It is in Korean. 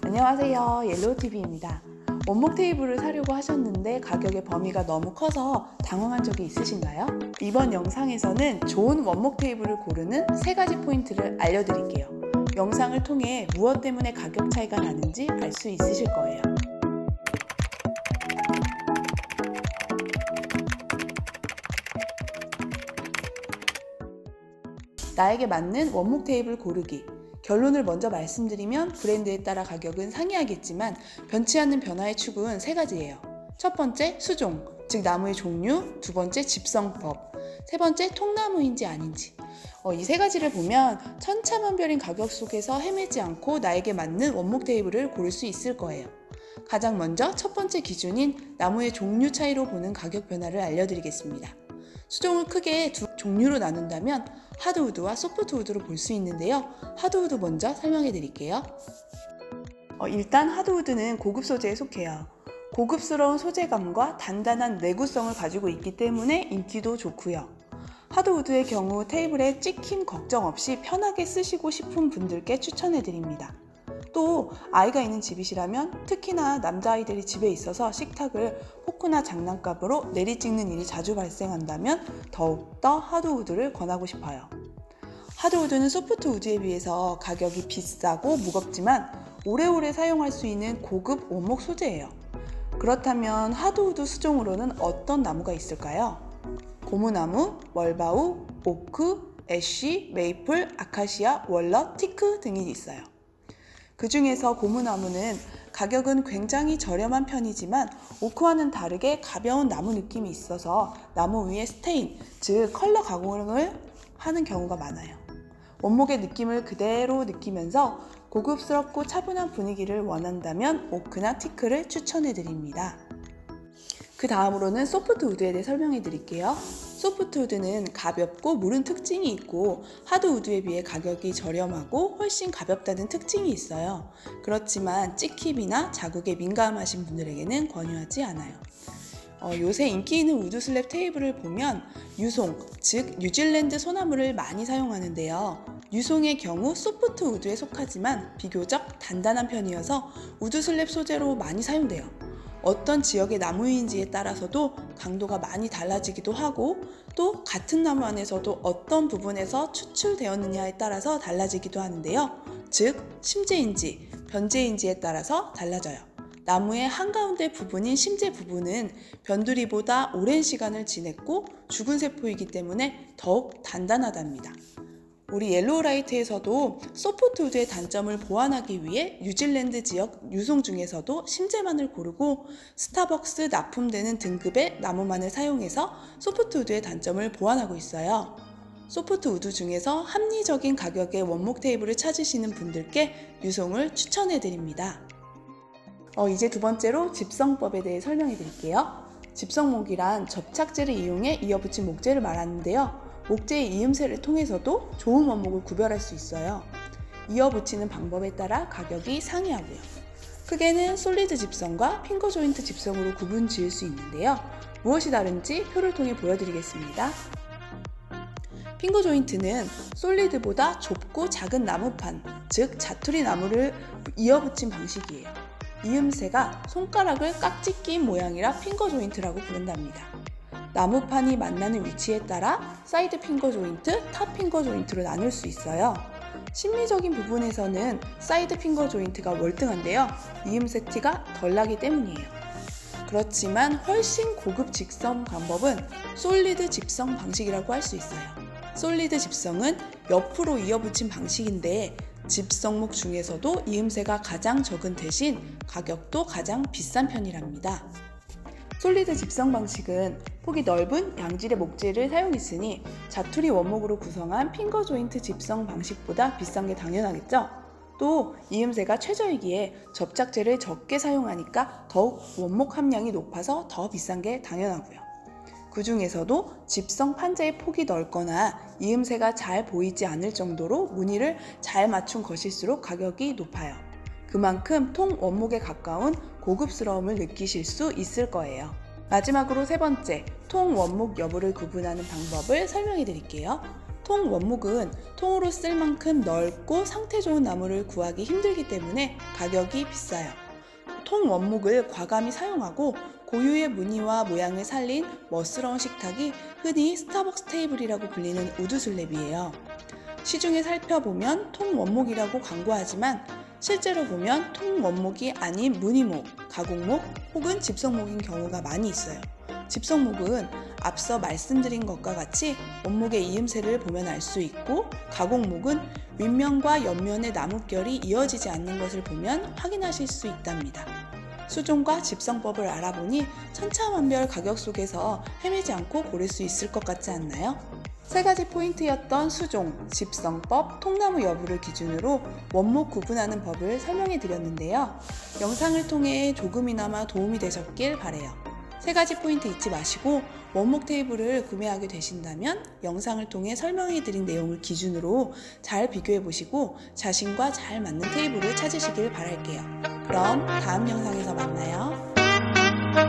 안녕하세요, 옐로우TV입니다. 원목 테이블을 사려고 하셨는데 가격의 범위가 너무 커서 당황한 적이 있으신가요? 이번 영상에서는 좋은 원목 테이블을 고르는 3가지 포인트를 알려드릴게요. 영상을 통해 무엇 때문에 가격 차이가 나는지 알 수 있으실 거예요. 나에게 맞는 원목 테이블 고르기. 결론을 먼저 말씀드리면 브랜드에 따라 가격은 상이하겠지만 변치 않는 변화의 축은 3가지예요. 첫 번째, 수종, 즉 나무의 종류. 두 번째, 집성법. 세 번째, 통나무인지 아닌지. 이 3가지를 보면 천차만별인 가격 속에서 헤매지 않고 나에게 맞는 원목 테이블을 고를 수 있을 거예요. 가장 먼저 첫 번째 기준인 나무의 종류 차이로 보는 가격 변화를 알려드리겠습니다. 수종을 크게 두 종류로 나눈다면 하드우드와 소프트우드로 볼 수 있는데요. 하드우드 먼저 설명해 드릴게요. 일단 하드우드는 고급 소재에 속해요. 고급스러운 소재감과 단단한 내구성을 가지고 있기 때문에 인기도 좋고요. 하드우드의 경우 테이블에 찍힘 걱정 없이 편하게 쓰시고 싶은 분들께 추천해 드립니다. 또 아이가 있는 집이시라면 특히나 남자아이들이 집에 있어서 식탁을 포크나 장난감으로 내리찍는 일이 자주 발생한다면 더욱더 하드우드를 권하고 싶어요. 하드우드는 소프트우드에 비해서 가격이 비싸고 무겁지만 오래오래 사용할 수 있는 고급 원목 소재예요. 그렇다면 하드우드 수종으로는 어떤 나무가 있을까요? 고무나무, 멀바우, 오크, 애쉬, 메이플, 아카시아, 월넛, 티크 등이 있어요. 그 중에서 고무나무는 가격은 굉장히 저렴한 편이지만 오크와는 다르게 가벼운 나무 느낌이 있어서 나무 위에 스테인, 즉 컬러 가공을 하는 경우가 많아요. 원목의 느낌을 그대로 느끼면서 고급스럽고 차분한 분위기를 원한다면 오크나 티크를 추천해 드립니다. 그 다음으로는 소프트우드에 대해 설명해 드릴게요. 소프트우드는 가볍고 무른 특징이 있고 하드우드에 비해 가격이 저렴하고 훨씬 가볍다는 특징이 있어요. 그렇지만 찍힘이나 자국에 민감하신 분들에게는 권유하지 않아요. 요새 인기 있는 우드 슬랩 테이블을 보면 유송, 즉 뉴질랜드 소나무를 많이 사용하는데요. 유송의 경우 소프트우드에 속하지만 비교적 단단한 편이어서 우드 슬랩 소재로 많이 사용돼요. 어떤 지역의 나무인지에 따라서도 강도가 많이 달라지기도 하고 또 같은 나무 안에서도 어떤 부분에서 추출되었느냐에 따라서 달라지기도 하는데요. 즉 심재인지, 변재인지에 따라서 달라져요. 나무의 한가운데 부분인 심재 부분은 변두리보다 오랜 시간을 지냈고 죽은 세포이기 때문에 더욱 단단하답니다. 우리 옐로우라이트에서도 소프트우드의 단점을 보완하기 위해 뉴질랜드 지역 유송 중에서도 심재만을 고르고 스타벅스 납품되는 등급의 나무만을 사용해서 소프트우드의 단점을 보완하고 있어요. 소프트우드 중에서 합리적인 가격의 원목 테이블을 찾으시는 분들께 유송을 추천해 드립니다. 이제 두 번째로 집성법에 대해 설명해 드릴게요. 집성목이란 접착제를 이용해 이어붙인 목재를 말하는데요. 목재의 이음새를 통해서도 좋은 원목을 구별할 수 있어요. 이어붙이는 방법에 따라 가격이 상이하고요. 크게는 솔리드 집성과 핑거 조인트 집성으로 구분 지을 수 있는데요. 무엇이 다른지 표를 통해 보여드리겠습니다. 핑거 조인트는 솔리드보다 좁고 작은 나무판, 즉 자투리 나무를 이어붙인 방식이에요. 이음새가 손가락을 깍지 낀 모양이라 핑거 조인트라고 부른답니다. 나무판이 만나는 위치에 따라 사이드 핑거 조인트, 탑 핑거 조인트로 나눌 수 있어요. 심미적인 부분에서는 사이드 핑거 조인트가 월등한데요. 이음새 티가 덜 나기 때문이에요. 그렇지만 훨씬 고급 집성 방법은 솔리드 집성 방식이라고 할 수 있어요. 솔리드 집성은 옆으로 이어붙인 방식인데 집성목 중에서도 이음새가 가장 적은 대신 가격도 가장 비싼 편이랍니다. 솔리드 집성 방식은 폭이 넓은 양질의 목재를 사용했으니 자투리 원목으로 구성한 핑거 조인트 집성 방식보다 비싼 게 당연하겠죠? 또 이음새가 최저이기에 접착제를 적게 사용하니까 더욱 원목 함량이 높아서 더 비싼 게 당연하고요. 그 중에서도 집성 판재의 폭이 넓거나 이음새가 잘 보이지 않을 정도로 무늬를 잘 맞춘 것일수록 가격이 높아요. 그만큼 통 원목에 가까운 고급스러움을 느끼실 수 있을 거예요. 마지막으로 세 번째, 통 원목 여부를 구분하는 방법을 설명해 드릴게요. 통 원목은 통으로 쓸 만큼 넓고 상태 좋은 나무를 구하기 힘들기 때문에 가격이 비싸요. 통 원목을 과감히 사용하고 고유의 무늬와 모양을 살린 멋스러운 식탁이 흔히 스타벅스 테이블이라고 불리는 우드 슬랩이에요. 시중에 살펴보면 통 원목이라고 광고하지만 실제로 보면 통 원목이 아닌 무늬목, 가공목 혹은 집성목인 경우가 많이 있어요. 집성목은 앞서 말씀드린 것과 같이 원목의 이음새를 보면 알 수 있고, 가공목은 윗면과 옆면의 나뭇결이 이어지지 않는 것을 보면 확인하실 수 있답니다. 수종과 집성법을 알아보니 천차만별 가격 속에서 헤매지 않고 고를 수 있을 것 같지 않나요? 세 가지 포인트였던 수종, 집성법, 통나무 여부를 기준으로 원목 구분하는 법을 설명해 드렸는데요. 영상을 통해 조금이나마 도움이 되셨길 바라요. 세 가지 포인트 잊지 마시고 원목 테이블을 구매하게 되신다면 영상을 통해 설명해 드린 내용을 기준으로 잘 비교해 보시고 자신과 잘 맞는 테이블을 찾으시길 바랄게요. 그럼 다음 영상에서 만나요.